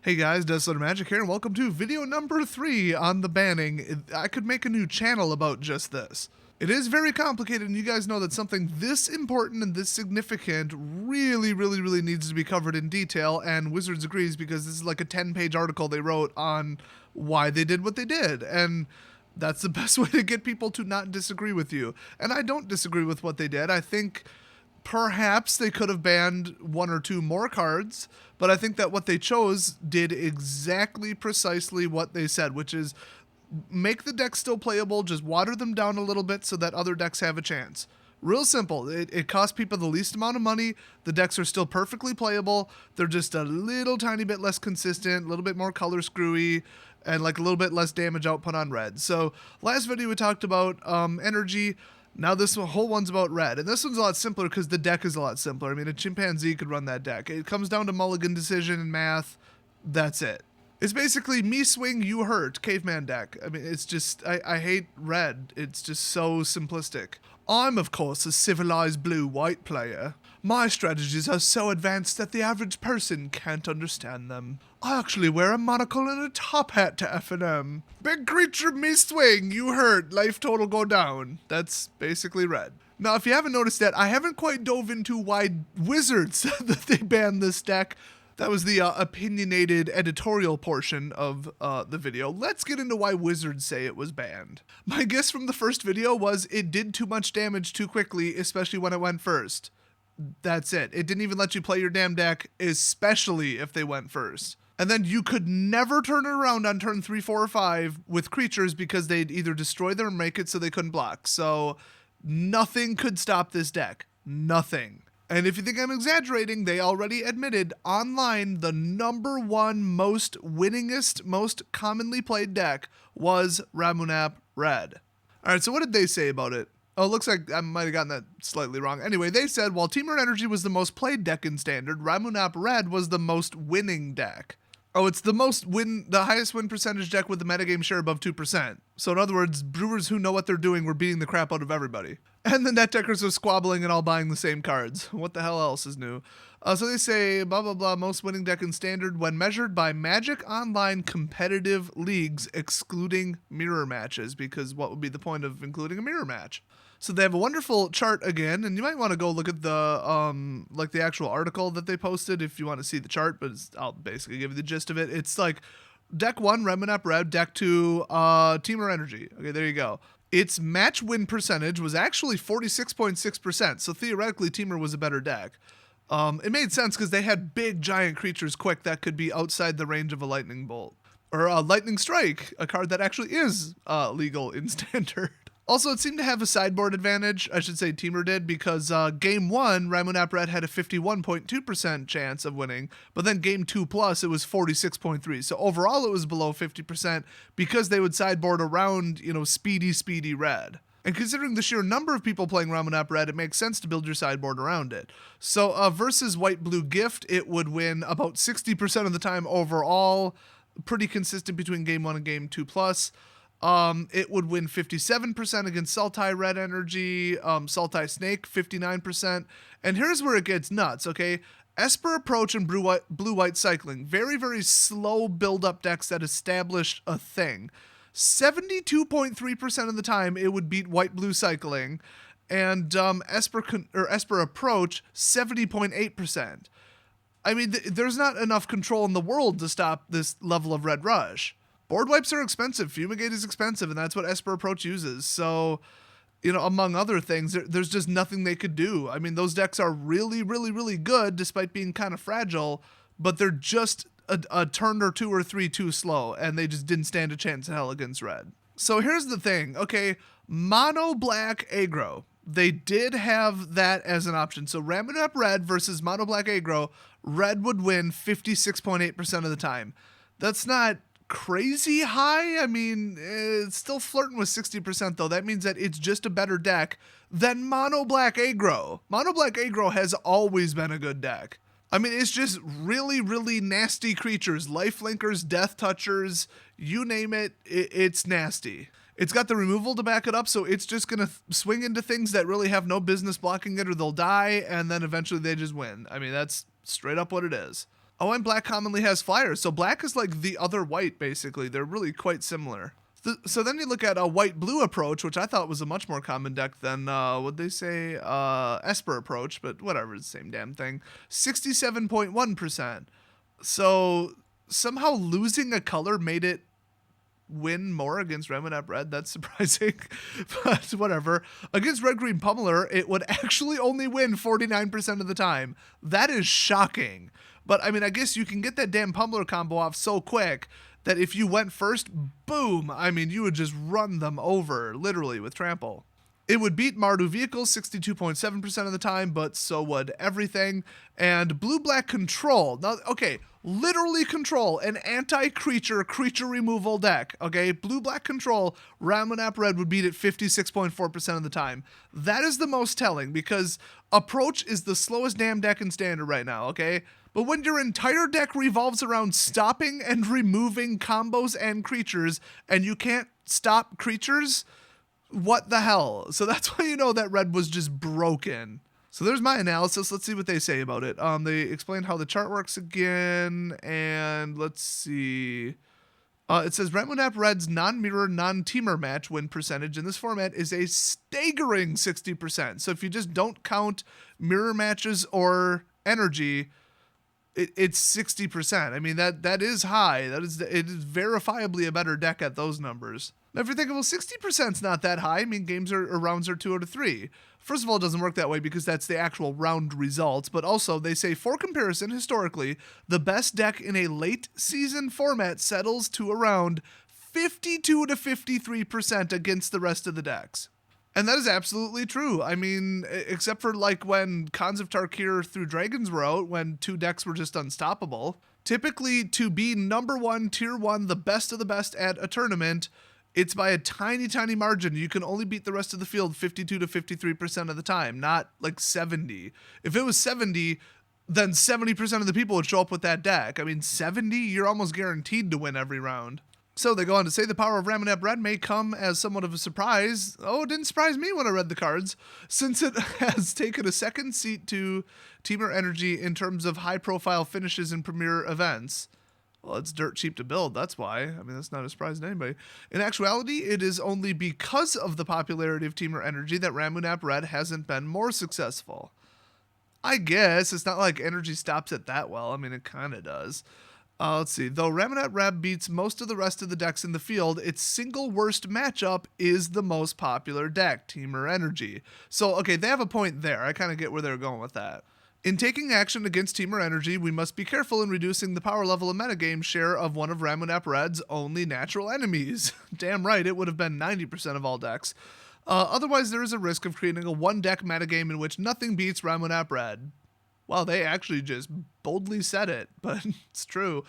Hey guys, Desolate Magic here, and welcome to video number 3 on the banning. I could make a new channel about just this. It is very complicated, and you guys know that something this important and this significant really needs to be covered in detail, and Wizards agrees because this is like a 10-page article they wrote on why they did what they did, and that's the best way to get people to not disagree with you. And I don't disagree with what they did. I think perhaps they could have banned one or two more cards, but I think that what they chose did exactly precisely what they said, which is make the decks still playable, just water them down a little bit so that other decks have a chance. Real simple. It costs people the least amount of money. The decks are still perfectly playable. They're just a little tiny bit less consistent, a little bit more color screwy, and like a little bit less damage output on red. So last video we talked about energy. Now this whole one's about red, and this one's a lot simpler because the deck is a lot simpler. I mean, a chimpanzee could run that deck. It comes down to mulligan decision and math. That's it. It's basically me swing, you hurt, caveman deck. I mean, it's just, I hate red. It's just so simplistic. I'm, of course, a civilized blue-white player. My strategies are so advanced that the average person can't understand them. I actually wear a monocle and a top hat to F&M. Big creature, me swing, you hurt, life total go down. That's basically red. Now, if you haven't noticed that, I haven't quite dove into why Wizards said that they banned this deck. That was the opinionated editorial portion of the video. Let's get into why Wizards say it was banned. My guess from the first video was it did too much damage too quickly, especially when it went first. That's it. It didn't even let you play your damn deck, especially if they went first. And then you could never turn it around on turn 3, 4, or 5 with creatures because they'd either destroy them or make it so they couldn't block. So nothing could stop this deck. Nothing. And if you think I'm exaggerating, they already admitted online the #1 most winningest, most commonly played deck was Ramunap Red. Alright, so what did they say about it? Oh, it looks like I might have gotten that slightly wrong. Anyway, they said, while Temur Energy was the most played deck in Standard, Ramunap Red was the most winning deck. Oh, it's the highest win percentage deck with the metagame share above 2%. So in other words, brewers who know what they're doing were beating the crap out of everybody. And the net deckers are squabbling and all buying the same cards. What the hell else is new? So they say, blah, blah, blah, most winning deck in Standard when measured by Magic Online competitive leagues, excluding mirror matches, because what would be the point of including a mirror match? So they have a wonderful chart again, and you might want to go look at the like the actual article that they posted if you want to see the chart, but I'll basically give you the gist of it. It's like deck 1, Ramunap Red, deck 2, Temur Energy. Okay, there you go. Its match win percentage was actually 46.6%, so theoretically Temur was a better deck. It made sense because they had big giant creatures quick that could be outside the range of a lightning bolt. Or a lightning strike, a card that actually is legal in Standard. Also, it seemed to have a sideboard advantage, I should say Temur did, because Game 1, Ramunap Red had a 51.2% chance of winning, but then Game 2 plus, it was 46.3%. So overall, it was below 50% because they would sideboard around, speedy Red. And considering the sheer number of people playing Ramunap Red, it makes sense to build your sideboard around it. So versus White-Blue Gift, it would win about 60% of the time overall, pretty consistent between Game 1 and Game 2 plus. It would win 57% against Sultai Red Energy, Sultai Snake 59%, and here's where it gets nuts, okay? Esper Approach and Blue-White Cycling, very slow build-up decks that establish a thing. 72.3% of the time it would beat White-Blue Cycling, and Esper Approach 70.8%. I mean, there's not enough control in the world to stop this level of Red Rush. Board wipes are expensive, Fumigate is expensive, and that's what Esper Approach uses. So, among other things, there's just nothing they could do. I mean, those decks are really good, despite being kind of fragile, but they're just a turn or 2 or 3 too slow, and they just didn't stand a chance in hell against red. So here's the thing, okay, Mono Black Aggro. They did have that as an option. So Ramunap Red versus Mono Black Aggro, red would win 56.8% of the time. That's not crazy high. I mean, it's still flirting with 60% though. That means that it's just a better deck than Mono Black Aggro. Mono Black Aggro has always been a good deck. I mean, it's just really nasty creatures, lifelinkers, death touchers, you name it, it's nasty. It's got the removal to back it up, so it's just going to swing into things that really have no business blocking it or they'll die, and then eventually they just win. I mean, that's straight up what it is. Oh, and black commonly has flyers. So black is like the other white, basically. They're really quite similar. So then you look at a white-blue approach, which I thought was a much more common deck than, what'd they say, Esper approach, but whatever, it's the same damn thing. 67.1%. So somehow losing a color made it win more against Ramunap Red. That's surprising, but whatever. Against Red Green Pummeler, it would actually only win 49% of the time. That is shocking. But I mean, I guess you can get that damn Pummeler combo off so quick that if you went first, boom, I mean, you would just run them over, literally, with Trample. It would beat Mardu vehicles 62.7% of the time, but so would everything. And Blue-Black Control. Now, okay, literally Control, an anti-creature, creature removal deck. Okay, Blue-Black Control, Ramunap Red would beat it 56.4% of the time. That is the most telling, because Approach is the slowest damn deck in Standard right now, okay? But when your entire deck revolves around stopping and removing combos and creatures, and you can't stop creatures, what the hell? So that's why you know that Red was just broken. So there's my analysis. Let's see what they say about it. They explained how the chart works again, and let's see. It says Ramunap Red's non-mirror, non-teamer match win percentage in this format is a staggering 60%. So if you just don't count mirror matches or energy, it's 60%. I mean, that is high. It is verifiably a better deck at those numbers. Now, if you're thinking, well, 60% is not that high. I mean, rounds are 2 out of 3. First of all, it doesn't work that way because that's the actual round results. But also, they say, for comparison, historically, the best deck in a late season format settles to around 52 to 53% against the rest of the decks. And that is absolutely true. I mean, except for like when Khans of Tarkir through Dragons were out, when 2 decks were just unstoppable. Typically, to be number 1, tier 1, the best of the best at a tournament, it's by a tiny, tiny margin. You can only beat the rest of the field 52 to 53% of the time, not like 70. If it was 70, then 70% of the people would show up with that deck. I mean, 70, you're almost guaranteed to win every round. So they go on to say the power of Ramunap Red may come as somewhat of a surprise. Oh, it didn't surprise me when I read the cards, since it has taken a second seat to Teamer Energy in terms of high-profile finishes in premier events. Well, it's dirt cheap to build, that's why. I mean, that's not a surprise to anybody. In actuality, it is only because of the popularity of Teamer Energy that Ramunap Red hasn't been more successful. I guess. It's not like Energy stops it that well. I mean, it kind of does. Let's see. Though Ramunap Red beats most of the rest of the decks in the field, its single worst matchup is the most popular deck, Teamer Energy. So, okay, they have a point there. I kind of get where they're going with that. In taking action against Teamer Energy, we must be careful in reducing the power level and metagame share of one of Ramunap Red's only natural enemies. Damn right, it would have been 90% of all decks. Otherwise, there is a risk of creating a one-deck metagame in which nothing beats Ramunap Red. Well, they actually just boldly said it, but it's true.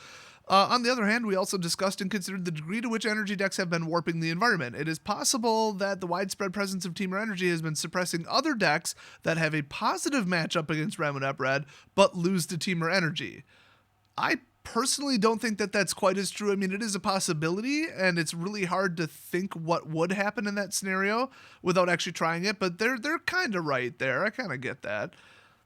On the other hand, we also discussed and considered the degree to which energy decks have been warping the environment. It is possible that the widespread presence of Teamer Energy has been suppressing other decks that have a positive matchup against Ramunap Red, but lose to Teamer Energy. I personally don't think that that's quite as true. I mean, it is a possibility, and it's really hard to think what would happen in that scenario without actually trying it, but they're kind of right there. I kind of get that.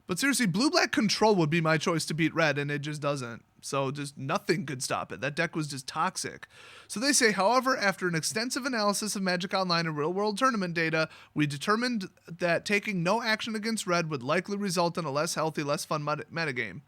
But seriously, Blue-Black Control would be my choice to beat Red, and it just doesn't. So just nothing could stop it. That deck was just toxic. So they say, however, after an extensive analysis of Magic Online and real-world tournament data, we determined that taking no action against Red would likely result in a less healthy, less fun metagame.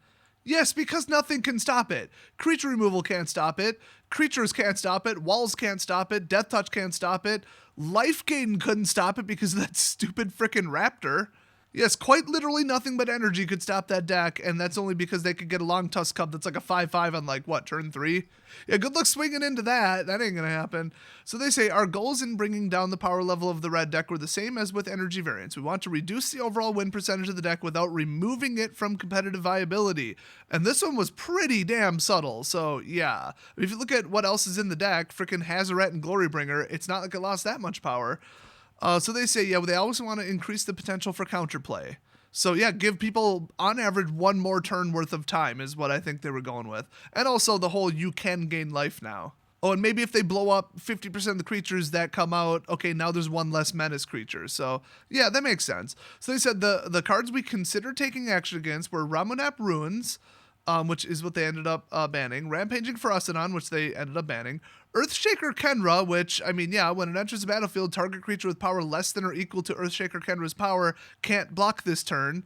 Yes, because nothing can stop it. Creature removal can't stop it. Creatures can't stop it. Walls can't stop it. Death Touch can't stop it. Life Gain couldn't stop it because of that stupid frickin' Raptor. Yes, quite literally nothing but energy could stop that deck, and that's only because they could get a Long Tusk Cub that's like a 5/5 on like, what, turn 3? Yeah, good luck swinging into that. That ain't gonna happen. So they say, our goals in bringing down the power level of the red deck were the same as with energy variants. We want to reduce the overall win percentage of the deck without removing it from competitive viability. And this one was pretty damn subtle, so yeah. If you look at what else is in the deck, frickin' Hazoret and Glorybringer, it's not like it lost that much power. So they say, yeah, well, they always want to increase the potential for counterplay. So yeah, give people, on average, one more turn worth of time is what I think they were going with. And also the whole you can gain life now. Oh, and maybe if they blow up 50% of the creatures that come out, okay, now there's one less menace creature. So yeah, that makes sense. So they said the cards we considered taking action against were Ramunap Ruins, which is what they ended up banning. Rampaging Ferocidon, which they ended up banning. Earthshaker Kenra, which, I mean, yeah, when it enters the battlefield, target creature with power less than or equal to Earthshaker Kenra's power can't block this turn.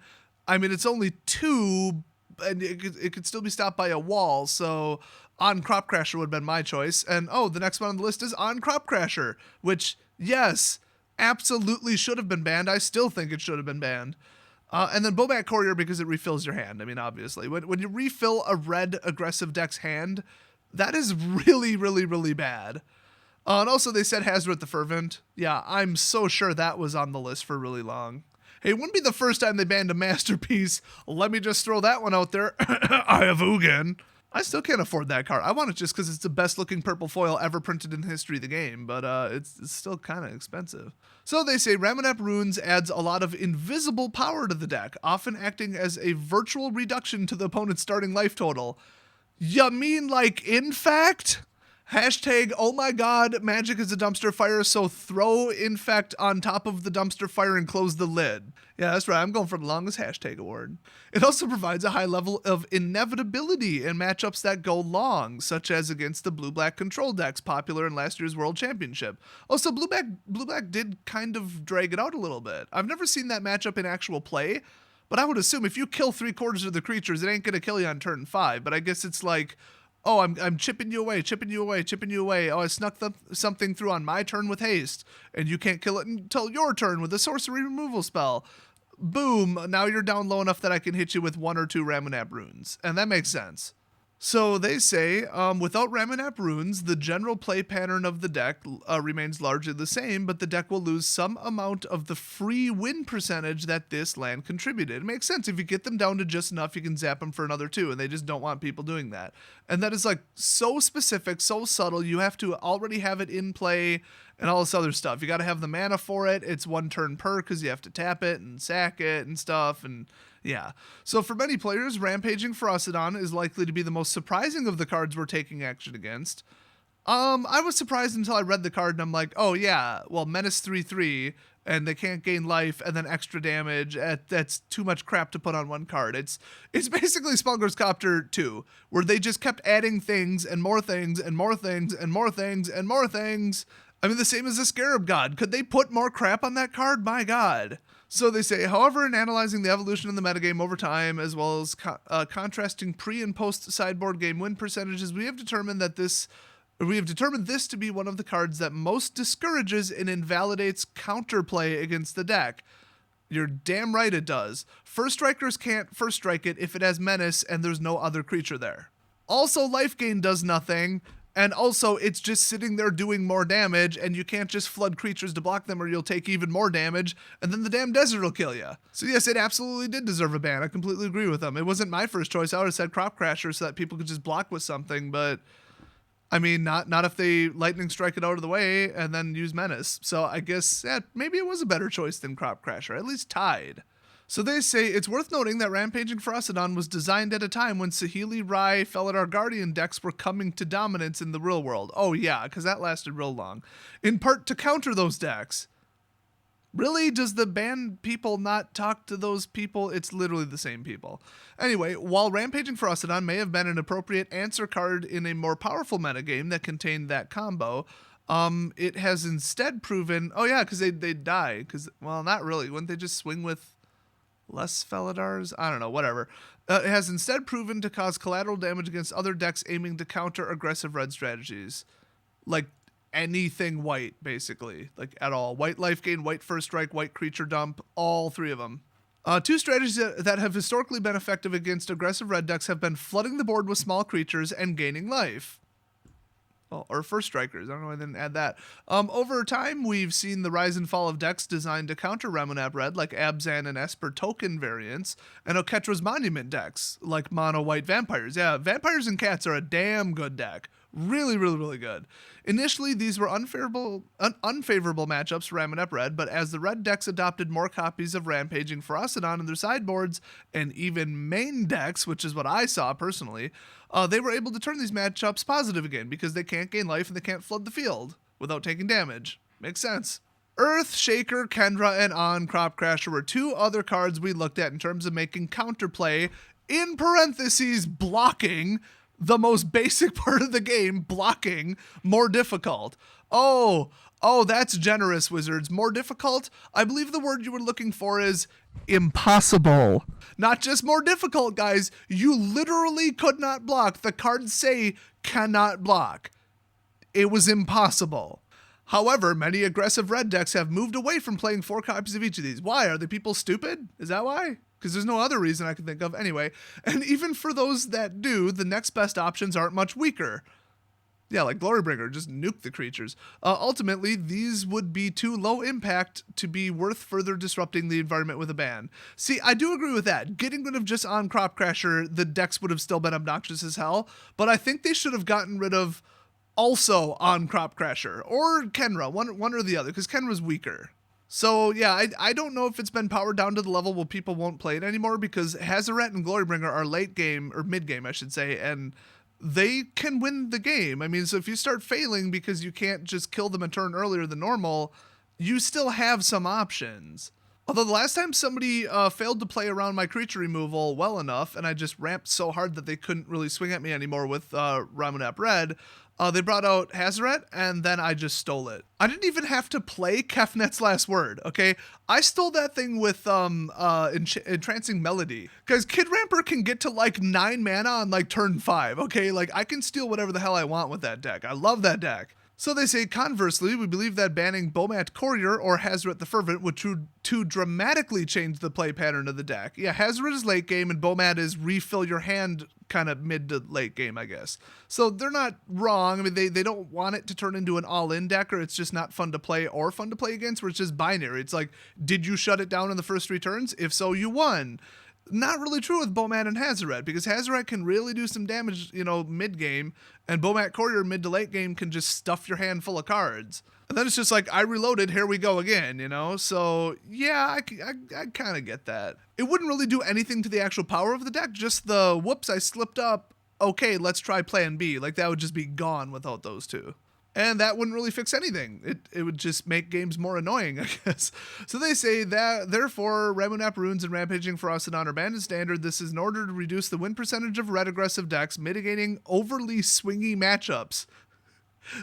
I mean, it's only 2, and it could still be stopped by a wall, so On Crop Crasher would have been my choice. And, oh, the next one on the list is On Crop Crasher, which, yes, absolutely should have been banned. I still think it should have been banned. And then Bowback Courier because it refills your hand. I mean, obviously. When you refill a red aggressive deck's hand, that is really, really, really bad. And also they said Hazard the Fervent. Yeah, I'm so sure that was on the list for really long. Hey, it wouldn't be the first time they banned a Masterpiece. Let me just throw that one out there. I have Ugin. I still can't afford that card. I want it just because it's the best looking purple foil ever printed in the history of the game, but it's still kind of expensive. So they say Ramunap Runes adds a lot of invisible power to the deck, often acting as a virtual reduction to the opponent's starting life total. You mean like in fact? Hashtag, oh my god, Magic is a dumpster fire, so throw Infect on top of the dumpster fire and close the lid. Yeah, that's right, I'm going for the longest hashtag award. It also provides a high level of inevitability in matchups that go long, such as against the blue-black control decks popular in last year's World Championship. Also, blue-black did kind of drag it out a little bit. I've never seen that matchup in actual play, but I would assume if you kill 3/4 of the creatures, it ain't gonna kill you on turn 5, but I guess it's like, oh, I'm chipping you away, chipping you away, chipping you away. Oh, I snuck something through on my turn with haste, and you can't kill it until your turn with a sorcery removal spell. Boom, now you're down low enough that I can hit you with 1 or 2 Ramunap Runes, and that makes sense. So they say, without Ramunap Runes, the general play pattern of the deck remains largely the same, but the deck will lose some amount of the free win percentage that this land contributed. It makes sense. If you get them down to just enough, you can zap them for another 2, and they just don't want people doing that. And that is like so specific, so subtle, you have to already have it in play and all this other stuff. You got to have the mana for it. It's 1 turn per because you have to tap it and sack it and stuff, and yeah. So for many players, Rampaging Ferocidon is likely to be the most surprising of the cards we're taking action against. I was surprised until I read the card and I'm like, oh yeah, well, Menace 3/3, and they can't gain life and then extra damage. That's too much crap to put on one card. It's basically Spellgir's Copter 2, where they just kept adding things and more things and more things and more things and more things. I mean, the same as the Scarab God. Could they put more crap on that card? My god. So they say, however, in analyzing the evolution in the metagame over time, as well as contrasting pre- and post-sideboard game win percentages, we have determined this to be one of the cards that most discourages and invalidates counterplay against the deck. You're damn right it does. First strikers can't first strike it if it has Menace and there's no other creature there. Also, life gain does nothing. And also, it's just sitting there doing more damage, and you can't just flood creatures to block them or you'll take even more damage, and then the damn desert will kill you. So yes, it absolutely did deserve a ban. I completely agree with them. It wasn't my first choice. I would have said Crop Crasher so that people could just block with something, but I mean, not if they lightning strike it out of the way and then use Menace. So I guess, yeah, maybe it was a better choice than Crop Crasher, at least tied. So they say, it's worth noting that Rampaging Ferocidon was designed at a time when Saheeli, Rai, Felidar Guardian decks were coming to dominance in the real world. Oh yeah, because that lasted real long. In part to counter those decks. Really? Does the banned people not talk to those people? It's literally the same people. Anyway, while Rampaging Ferocidon may have been an appropriate answer card in a more powerful metagame that contained that combo, it has instead proven... Oh yeah, because they'd die. Well, not really. Wouldn't they just swing with less Felidars? I don't know, whatever. It has instead proven to cause collateral damage against other decks aiming to counter aggressive red strategies. Like anything white, basically. Like at all. White life gain, white first strike, white creature dump, all 3 of them. 2 strategies that have historically been effective against aggressive red decks have been flooding the board with small creatures and gaining life. Oh, or first strikers. I don't know why I didn't add that. Over time, we've seen the rise and fall of decks designed to counter Ramunap Red, like Abzan and Esper token variants, and Oketra's Monument decks, like Mono White Vampires. Yeah, Vampires and Cats are a damn good deck. Really, really, really good. Initially, these were unfavorable matchups for Ramunap Red, but as the red decks adopted more copies of Rampaging Ferocidon in their sideboards, and even main decks, which is what I saw personally, they were able to turn these matchups positive again, because they can't gain life and they can't flood the field without taking damage. Makes sense. Earthshaker, Kendra, and On Crop Crasher were 2 other cards we looked at in terms of making counterplay in parentheses, blocking, the most basic part of the game, blocking, more difficult. Oh, that's generous, Wizards. More difficult? I believe the word you were looking for is impossible. Not just more difficult, guys. You literally could not block. The cards say cannot block. It was impossible. However, many aggressive red decks have moved away from playing 4 copies of each of these. Why? Are the people stupid? Is that why? Because there's no other reason I can think of. Anyway, and even for those that do, the next best options aren't much weaker. Yeah, like Glorybringer, just nuke the creatures. Ultimately, these would be too low impact to be worth further disrupting the environment with a ban. See, I do agree with that. Getting rid of just on Crop Crasher, the decks would have still been obnoxious as hell, but I think they should have gotten rid of also on Crop Crasher, or Kenra, one or the other, because Kenra's weaker. So yeah, I don't know if it's been powered down to the level where people won't play it anymore, because Hazoret and Glorybringer are late game, or mid game I should say, and they can win the game. I mean, so if you start failing because you can't just kill them a turn earlier than normal, you still have some options. Although the last time somebody failed to play around my creature removal well enough, and I just ramped so hard that they couldn't really swing at me anymore with Ramunap Red, they brought out Hazoret, and then I just stole it. I didn't even have to play Kefnet's Last Word, okay? I stole that thing with Entrancing Melody. Because Kid Ramper can get to like 9 mana on like turn 5, okay? Like, I can steal whatever the hell I want with that deck. I love that deck. So they say, conversely, we believe that banning Bomat Courier or Hazoret the Fervent would to dramatically change the play pattern of the deck. Yeah, Hazoret is late game and Bomat is refill your hand kind of mid to late game, I guess. So they're not wrong. I mean, they don't want it to turn into an all-in deck, or it's just not fun to play or fun to play against, where it's just binary. It's like, did you shut it down in the first 3 turns? If so, you won. Not really true with Bomat and Hazoret, because Hazoret can really do some damage, mid-game, and Bomat Courier mid to late game can just stuff your hand full of cards. And then it's just like, I reloaded, here we go again, So, yeah, I kind of get that. It wouldn't really do anything to the actual power of the deck, just the, whoops, I slipped up, okay, let's try plan B. Like, that would just be gone without those two. And that wouldn't really fix anything. It would just make games more annoying, I guess. So they say that, therefore, Ramunap Runes and Rampaging Ferocidon are banned as standard. This is in order to reduce the win percentage of red aggressive decks, mitigating overly swingy matchups.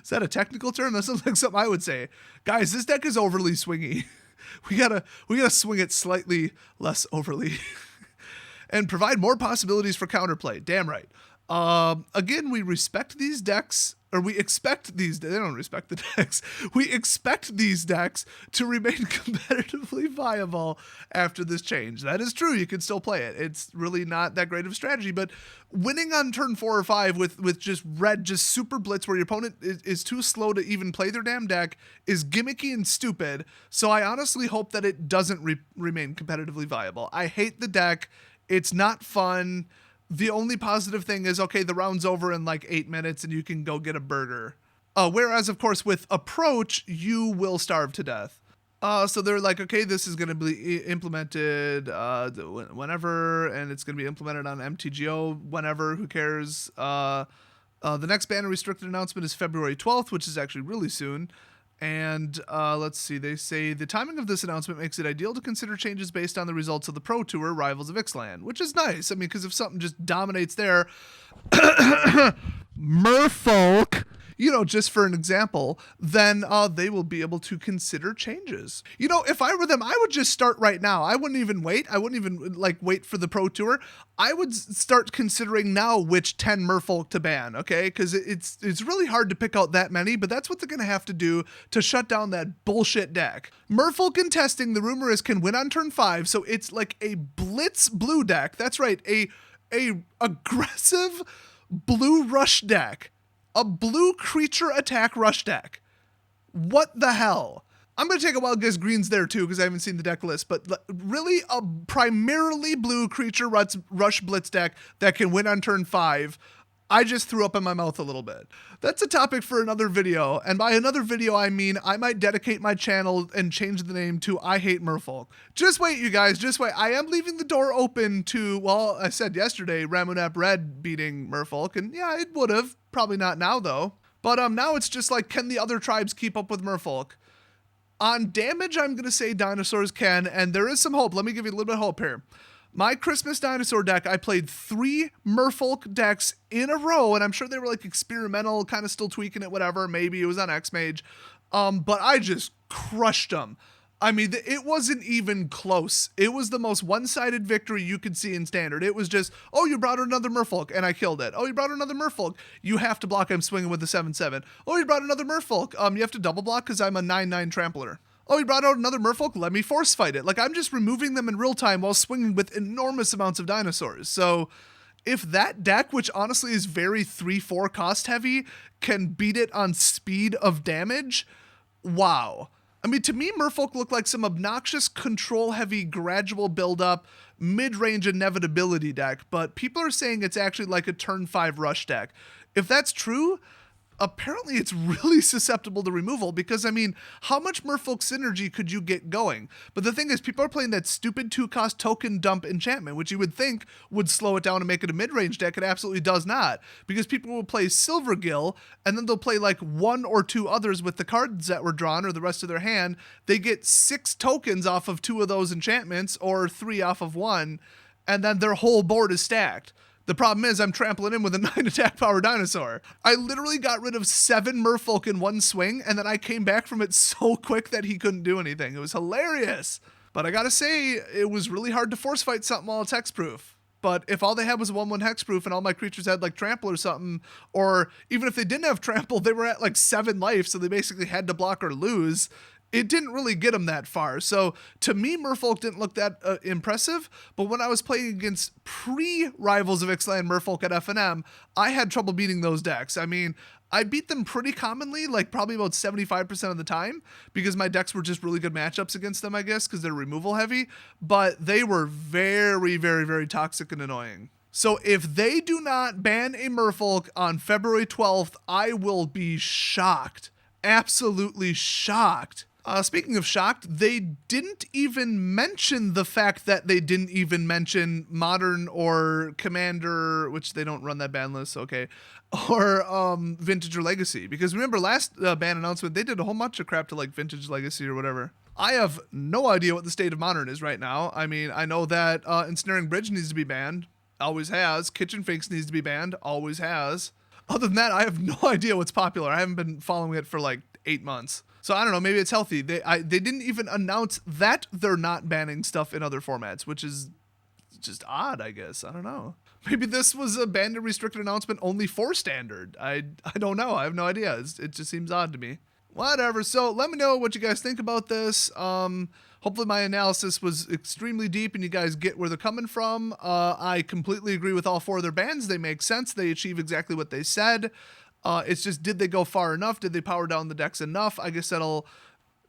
Is that a technical term? That sounds like something I would say. Guys, this deck is overly swingy. We gotta swing it slightly less overly. And provide more possibilities for counterplay. Damn right. Again, we respect these decks, or we expect these, they don't respect the decks. We expect these decks to remain competitively viable after this change. That is true. You can still play it. It's really not that great of a strategy, but winning on turn 4 or 5 with just red, just super blitz where your opponent is too slow to even play their damn deck is gimmicky and stupid. So I honestly hope that it doesn't remain competitively viable. I hate the deck. It's not fun. The only positive thing is, okay, the round's over in like 8 minutes and you can go get a burger. Whereas, of course, with Approach, you will starve to death. So they're like, okay, this is going to be implemented whenever, and it's going to be implemented on MTGO whenever, who cares? The next banner restricted announcement is February 12th, which is actually really soon. And let's see, they say the timing of this announcement makes it ideal to consider changes based on the results of the Pro Tour Rivals of Ixalan, which is nice. I mean, because if something just dominates there, Merfolk, just for an example, then they will be able to consider changes. If I were them, I would just start right now. I wouldn't even wait. I wouldn't even wait for the Pro Tour. I would start considering now which 10 Merfolk to ban, okay? Because it's really hard to pick out that many, but that's what they're going to have to do to shut down that bullshit deck. Merfolk in testing, the rumor is, can win on turn 5, so it's like a blitz blue deck. That's right, a aggressive blue rush deck. A blue creature attack rush deck. What the hell? I'm going to take a wild guess green's there too, because I haven't seen the deck list, but really a primarily blue creature rush blitz deck that can win on turn 5. I just threw up in my mouth a little bit. That's a topic for another video, and by another video I mean I might dedicate my channel and change the name to I Hate Merfolk. Just wait, you guys, just wait. I am leaving the door open to, well, I said yesterday, Ramunap Red beating Merfolk, and yeah, it would have. Probably not now, though. But now it's just like, can the other tribes keep up with Merfolk? On damage, I'm going to say dinosaurs can, and there is some hope. Let me give you a little bit of hope here. My Christmas Dinosaur deck, I played 3 Merfolk decks in a row, and I'm sure they were like experimental, kind of still tweaking it, whatever. Maybe it was on X-Mage. But I just crushed them. I mean, it wasn't even close. It was the most one-sided victory you could see in Standard. It was just, oh, you brought another Merfolk, and I killed it. Oh, you brought another Merfolk. You have to block. I'm swinging with the 7/7. Oh, you brought another Merfolk. You have to double block because I'm a 9/9 Trampler. Oh, you brought out another Merfolk? Let me force fight it. Like, I'm just removing them in real time while swinging with enormous amounts of dinosaurs. So if that deck, which honestly is very 3/4 cost heavy, can beat it on speed of damage, wow. I mean, to me, Merfolk look like some obnoxious control-heavy gradual build-up, mid-range inevitability deck, but people are saying it's actually like a turn 5 rush deck. If that's true, apparently it's really susceptible to removal because, I mean, how much Merfolk synergy could you get going? But the thing is, people are playing that stupid 2-cost token dump enchantment, which you would think would slow it down and make it a mid-range deck. It absolutely does not, because people will play Silvergill, and then they'll play like 1 or 2 others with the cards that were drawn or the rest of their hand. They get 6 tokens off of 2 of those enchantments or 3 off of 1, and then their whole board is stacked. The problem is I'm trampling in with a 9 attack power dinosaur. I literally got rid of 7 Merfolk in one swing, and then I came back from it so quick that he couldn't do anything. It was hilarious. But I gotta say, it was really hard to force fight something while it's hexproof. But if all they had was a 1/1 hexproof and all my creatures had like trample or something, or even if they didn't have trample, they were at like 7 life, so they basically had to block or lose. It didn't really get them that far. So to me, Merfolk didn't look that impressive. But when I was playing against pre-Rivals of Ixalan Merfolk at FNM, I had trouble beating those decks. I mean, I beat them pretty commonly, like probably about 75% of the time, because my decks were just really good matchups against them, I guess, because they're removal heavy. But they were very, very, very toxic and annoying. So if they do not ban a Merfolk on February 12th, I will be shocked. Absolutely shocked. Speaking of shocked, they didn't even mention the fact that they didn't even mention Modern or Commander, which they don't run that ban list, okay, or Vintage or Legacy. Because remember, last ban announcement, they did a whole bunch of crap to like Vintage, Legacy, or whatever. I have no idea what the state of Modern is right now. I mean, I know that Ensnaring Bridge needs to be banned. Always has. Kitchen Finks needs to be banned. Always has. Other than that, I have no idea what's popular. I haven't been following it for like 8 months. So I don't know, maybe it's healthy. They didn't even announce that they're not banning stuff in other formats, which is just odd, I guess. I don't know. Maybe this was a banned and restricted announcement only for Standard. I don't know. I have no idea. It just seems odd to me. Whatever. So let me know what you guys think about this. Hopefully my analysis was extremely deep and you guys get where they're coming from. I completely agree with all 4 of their bans. They make sense. They achieve exactly what they said. It's just, did they go far enough? Did they power down the decks enough? I guess that'll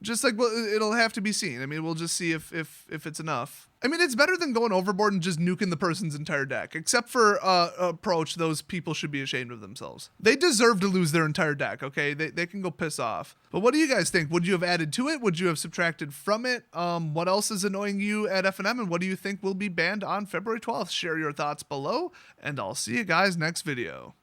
just like, well, it'll have to be seen. I mean, we'll just see if it's enough. I mean, it's better than going overboard and just nuking the person's entire deck. Except for Approach, those people should be ashamed of themselves. They deserve to lose their entire deck, okay? They can go piss off. But what do you guys think? Would you have added to it? Would you have subtracted from it? What else is annoying you at FNM? And what do you think will be banned on February 12th? Share your thoughts below, and I'll see you guys next video.